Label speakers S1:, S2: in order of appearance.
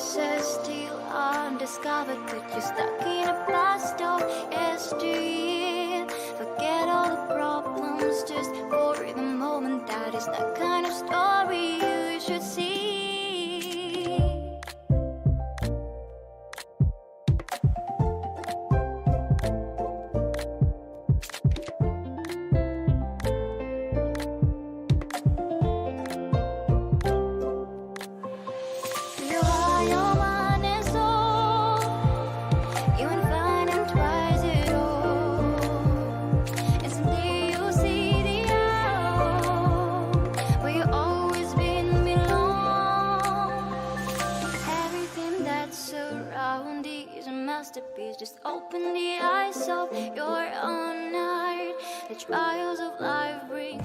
S1: pieces still undiscovered, but you're stuck in a blast of history. Forget all the problems just for the moment. That is the kind of story you should see. Just open the eyes of your own heart. The trials of life bring